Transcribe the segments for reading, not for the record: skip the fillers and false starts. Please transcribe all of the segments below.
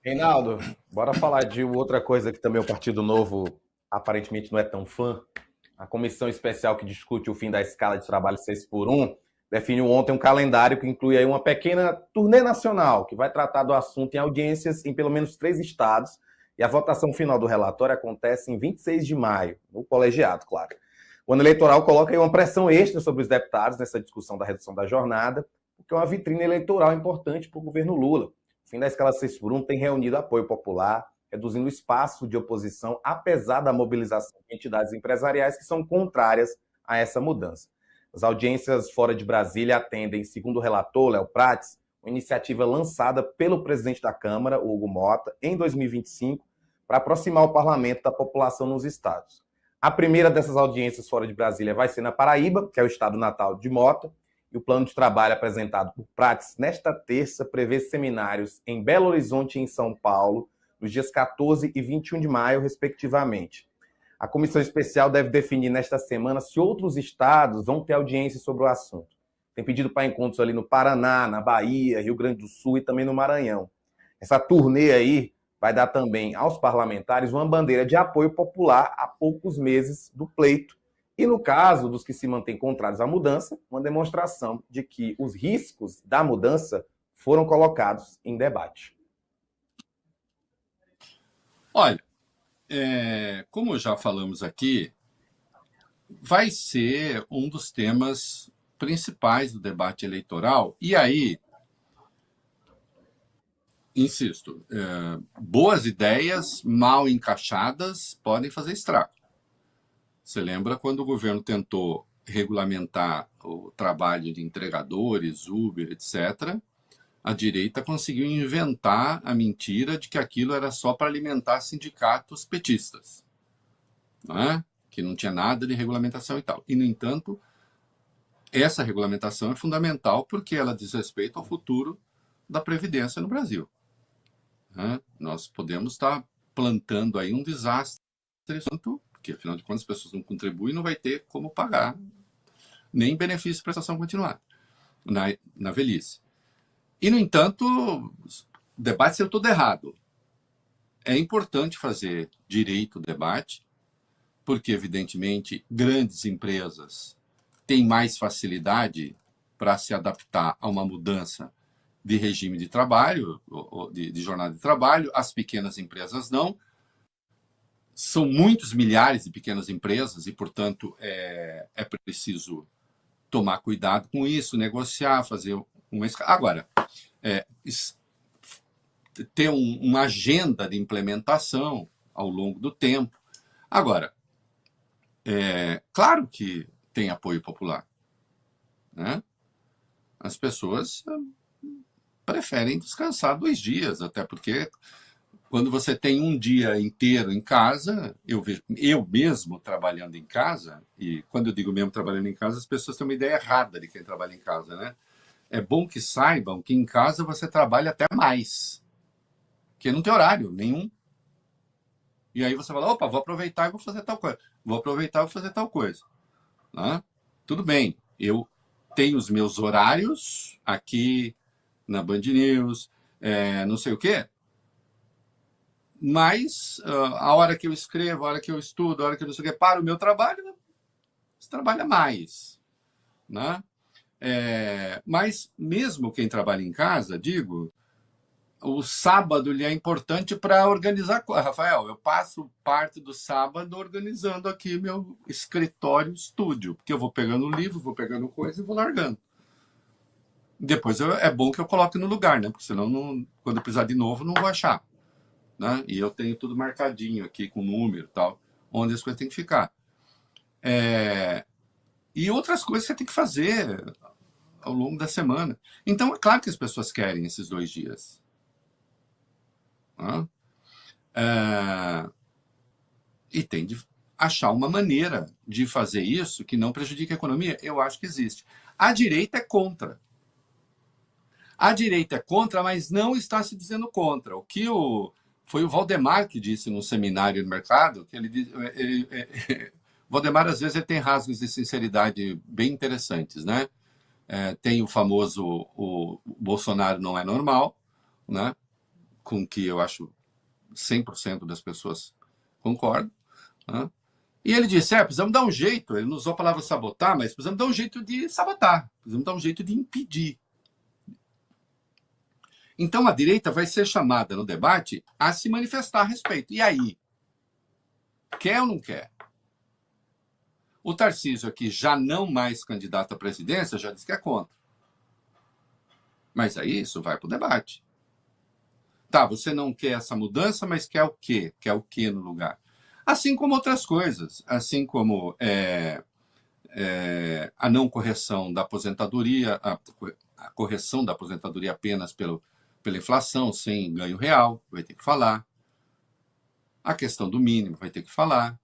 Reinaldo, bora falar de outra coisa que também o Partido Novo aparentemente não é tão fã. A comissão especial que discute o fim da escala de trabalho 6 por 1 definiu ontem um calendário que inclui aí uma pequena turnê nacional que vai tratar do assunto em audiências em pelo menos 3 estados, e a votação final do relatório acontece em 26 de maio, no colegiado, claro. O ano eleitoral coloca aí uma pressão extra sobre os deputados nessa discussão da redução da jornada, porque é uma vitrine eleitoral importante para o governo Lula. O fim da escala 6 por 1 tem reunido apoio popular, reduzindo o espaço de oposição, apesar da mobilização de entidades empresariais que são contrárias a essa mudança. As audiências fora de Brasília atendem, segundo o relator, Léo Prates, uma iniciativa lançada pelo presidente da Câmara, Hugo Mota, em 2025, para aproximar o parlamento da população nos estados. A primeira dessas audiências fora de Brasília vai ser na Paraíba, que é o estado natal de Mota, e o plano de trabalho apresentado por Prates nesta terça prevê seminários em Belo Horizonte e em São Paulo, nos dias 14 e 21 de maio, respectivamente. A comissão especial deve definir nesta semana se outros estados vão ter audiência sobre o assunto. Tem pedido para encontros ali no Paraná, na Bahia, Rio Grande do Sul e também no Maranhão. Essa turnê aí vai dar também aos parlamentares uma bandeira de apoio popular a poucos meses do pleito. E no caso dos que se mantêm contrários à mudança, uma demonstração de que os riscos da mudança foram colocados em debate. Olha, como já falamos aqui, vai ser um dos temas principais do debate eleitoral. E aí, insisto, boas ideias mal encaixadas podem fazer estrago. Você lembra quando o governo tentou regulamentar o trabalho de entregadores, Uber, etc., a direita conseguiu inventar a mentira de que aquilo era só para alimentar sindicatos petistas, não é? Que não tinha nada de regulamentação e tal. E, no entanto, essa regulamentação é fundamental porque ela diz respeito ao futuro da Previdência no Brasil. Né? Nós podemos estar plantando aí um desastre, porque, afinal de contas, as pessoas não contribuem e não vai ter como pagar nem benefício de prestação continuada na velhice. E, no entanto, o debate saiu todo errado. É importante fazer direito o debate, porque, evidentemente, grandes empresas têm mais facilidade para se adaptar a uma mudança de regime de trabalho, de jornada de trabalho, as pequenas empresas não. São muitos milhares de pequenas empresas e, portanto, é preciso tomar cuidado com isso, negociar, fazer uma... Agora, ter uma agenda de implementação ao longo do tempo. Agora, claro que tem apoio popular. Né? As pessoas preferem descansar 2 dias, até porque quando você tem um dia inteiro em casa, eu mesmo trabalhando em casa, e quando eu digo mesmo trabalhando em casa, as pessoas têm uma ideia errada de quem trabalha em casa, né? É bom que saibam que em casa você trabalha até mais, porque não tem horário nenhum. E aí você fala, opa, vou aproveitar e vou fazer tal coisa. Vou aproveitar e vou fazer tal coisa. Né? Tudo bem, eu tenho os meus horários aqui na Band News, não sei o quê, mas a hora que eu escrevo, a hora que eu estudo, a hora que eu não sei o quê, para o meu trabalho, você trabalha mais. Né? Mas mesmo quem trabalha em casa, digo, o sábado ele é importante para organizar. Rafael, eu passo parte do sábado organizando aqui meu escritório estúdio, porque eu vou pegando livro, vou pegando coisa e vou largando. Depois é bom que eu coloque no lugar, né? Porque senão, quando eu precisar de novo, não vou achar. Né? E eu tenho tudo marcadinho aqui com número e tal, onde as coisas têm que ficar. E outras coisas você tem que fazer ao longo da semana. Então, é claro que as pessoas querem esses 2 dias. Né? E tem de achar uma maneira de fazer isso que não prejudique a economia. Eu acho que existe. A direita é contra. A direita é contra, mas não está se dizendo contra. O que foi o Valdemar que disse no seminário do mercado, que Valdemar, às vezes, ele tem rasgos de sinceridade bem interessantes, né? Tem o famoso o Bolsonaro não é normal, né? com que eu acho 100% das pessoas concordam, né? E ele disse, precisamos dar um jeito, ele não usou a palavra sabotar, mas precisamos dar um jeito de sabotar, precisamos dar um jeito de impedir. Então a direita vai ser chamada no debate a se manifestar a respeito. E aí? Quer ou não quer? O Tarcísio aqui, já não mais candidato à presidência, já disse que é contra. Mas aí isso vai para o debate. Tá, você não quer essa mudança, mas quer o quê? Quer o quê no lugar? Assim como outras coisas, assim como a não correção da aposentadoria, a correção da aposentadoria apenas pela inflação, sem ganho real, vai ter que falar. A questão do mínimo vai ter que falar.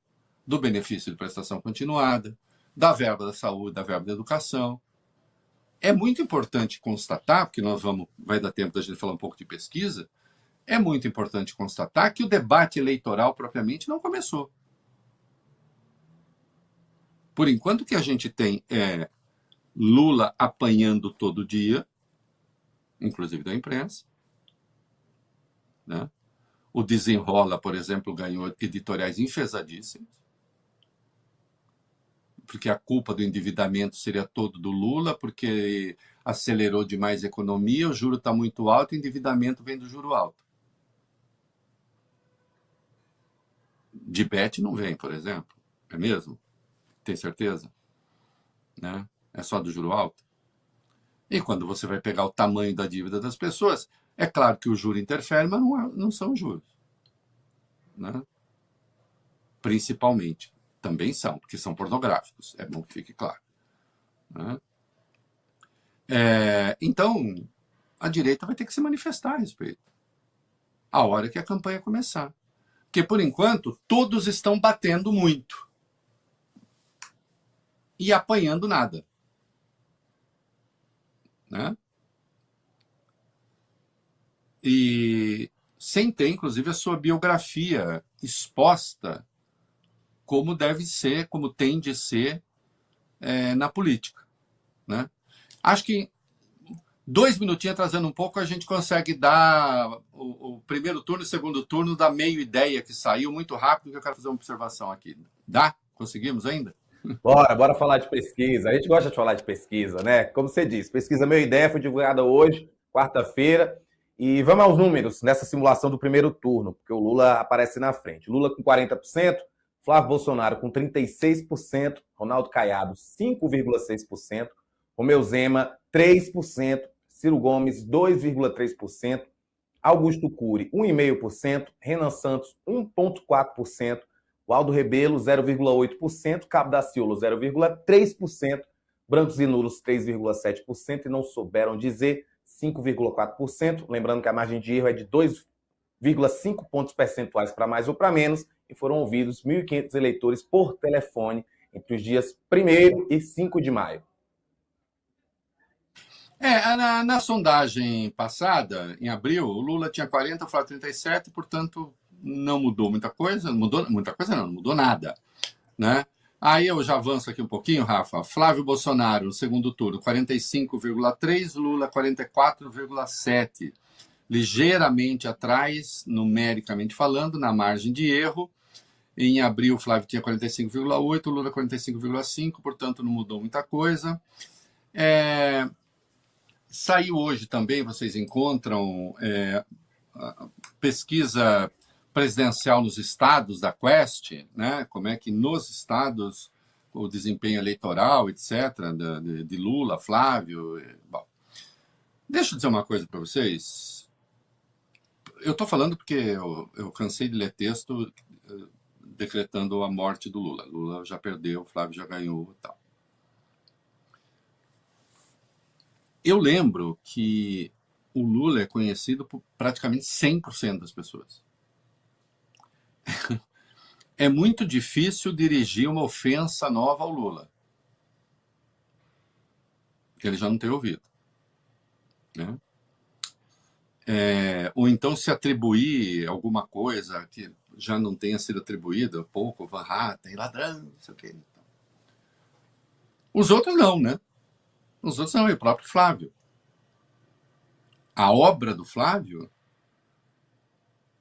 Do benefício de prestação continuada, da verba da saúde, da verba da educação. É muito importante constatar, porque vai dar tempo da gente falar um pouco de pesquisa, é muito importante constatar que o debate eleitoral propriamente não começou. Por enquanto, o que a gente tem é Lula apanhando todo dia, inclusive da imprensa, né? O Desenrola, por exemplo, ganhou editoriais enfesadíssimos, porque a culpa do endividamento seria todo do Lula, porque acelerou demais a economia, o juro está muito alto, e o endividamento vem do juro alto. De Bet não vem, por exemplo. É mesmo? Tem certeza? Né? É só do juro alto? E quando você vai pegar o tamanho da dívida das pessoas, é claro que o juro interfere, mas não são os juros. Né? Principalmente. Também são, porque são pornográficos. É bom que fique claro. Né? Então, a direita vai ter que se manifestar a respeito. A hora que a campanha começar. Porque, por enquanto, todos estão batendo muito. E apanhando nada. Né? E sem ter, inclusive, a sua biografia exposta como deve ser, como tem de ser na política. Né? Acho que 2 minutinhos atrasando um pouco, a gente consegue dar o primeiro turno e o segundo turno da meio ideia que saiu muito rápido, que eu quero fazer uma observação aqui. Dá? Conseguimos ainda? Bora falar de pesquisa. A gente gosta de falar de pesquisa, né? Como você disse, pesquisa Meia Ideia foi divulgada hoje, quarta-feira. E vamos aos números nessa simulação do primeiro turno, porque o Lula aparece na frente. Lula com 40%, Flávio Bolsonaro com 36%, Ronaldo Caiado 5,6%, Romeu Zema 3%, Ciro Gomes 2,3%, Augusto Cury 1,5%, Renan Santos 1,4%, Waldo Rebelo 0,8%, Cabo Daciolo 0,3%, brancos e nulos 3,7% e não souberam dizer 5,4%. Lembrando que a margem de erro é de 2,5 pontos percentuais para mais ou para menos e foram ouvidos 1.500 eleitores por telefone entre os dias 1º e 5 de maio. Na sondagem passada, em abril, o Lula tinha 40, o Flávio 37, portanto, não mudou muita coisa. Não mudou nada. Né? Aí eu já avanço aqui um pouquinho, Rafa. Flávio Bolsonaro, no segundo turno, 45,3, Lula 44,7. Ligeiramente atrás, numericamente falando, na margem de erro. Em abril, o Flávio tinha 45,8, o Lula 45,5, portanto, não mudou muita coisa. Saiu hoje também, vocês encontram a pesquisa presidencial nos estados da Quest, né? Como é que nos estados o desempenho eleitoral, etc., de Lula, Flávio. Bom, deixa eu dizer uma coisa para vocês. Eu estou falando porque eu cansei de ler texto decretando a morte do Lula. Lula já perdeu, Flávio já ganhou e tal. Eu lembro que o Lula é conhecido por praticamente 100% das pessoas. É muito difícil dirigir uma ofensa nova ao Lula, que ele já não tem ouvido. Né? Ou então se atribuir alguma coisa que já não tenha sido atribuída, pouco, Van Hatten, ladrão, não sei o quê. Os outros não, né? Os outros não, e o próprio Flávio. A obra do Flávio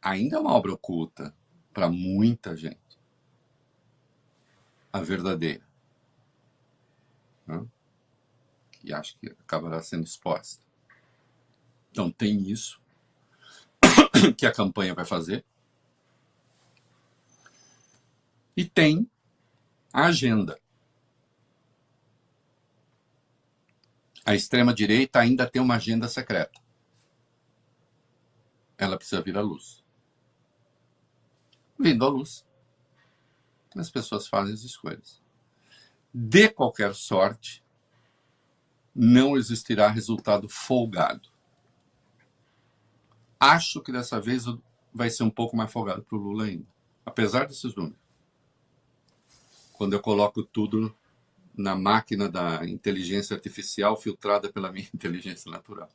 ainda é uma obra oculta para muita gente. A verdadeira. Né? Que acho que acabará sendo exposta. Então tem isso que a campanha vai fazer. E tem a agenda. A extrema-direita ainda tem uma agenda secreta. Ela precisa vir à luz. Vindo à luz, as pessoas fazem as escolhas. De qualquer sorte, não existirá resultado folgado. Acho que dessa vez vai ser um pouco mais folgado para o Lula ainda, apesar desses números. Quando eu coloco tudo na máquina da inteligência artificial filtrada pela minha inteligência natural.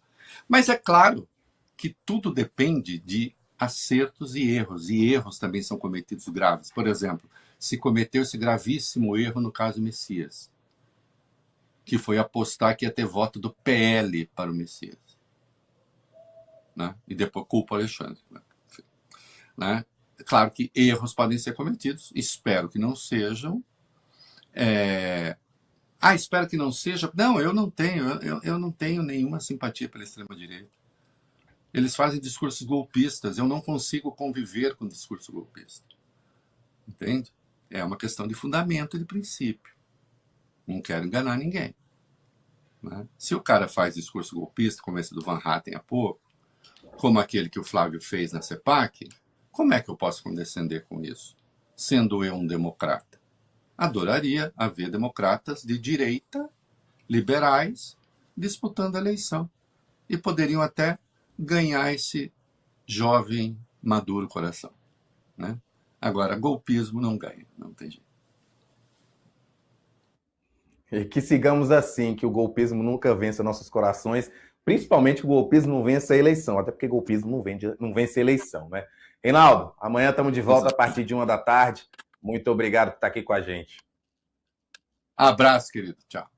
Mas é claro que tudo depende de acertos e erros também são cometidos graves. Por exemplo, se cometeu esse gravíssimo erro no caso Messias, que foi apostar que ia ter voto do PL para o Messias. Né? E depois culpa o Alexandre. Né? Claro que erros podem ser cometidos, espero que não sejam. Espero que não seja. Não, eu não tenho nenhuma simpatia pela extrema-direita. Eles fazem discursos golpistas, eu não consigo conviver com discurso golpista. Entende? É uma questão de fundamento e de princípio. Não quero enganar ninguém. Né? Se o cara faz discurso golpista, como esse do Van Hatten há pouco, como aquele que o Flávio fez na CEPAC, como é que eu posso condescender com isso, sendo eu um democrata? Adoraria haver democratas de direita, liberais, disputando a eleição. E poderiam até ganhar esse jovem, maduro coração. Né? Agora, golpismo não ganha, não tem jeito. E que sigamos assim, que o golpismo nunca vença nossos corações, principalmente que o golpismo não vença a eleição, até porque golpismo não vence a eleição, né? Reinaldo, amanhã estamos de volta a partir de 1h da tarde. Muito obrigado por estar aqui com a gente. Abraço, querido. Tchau.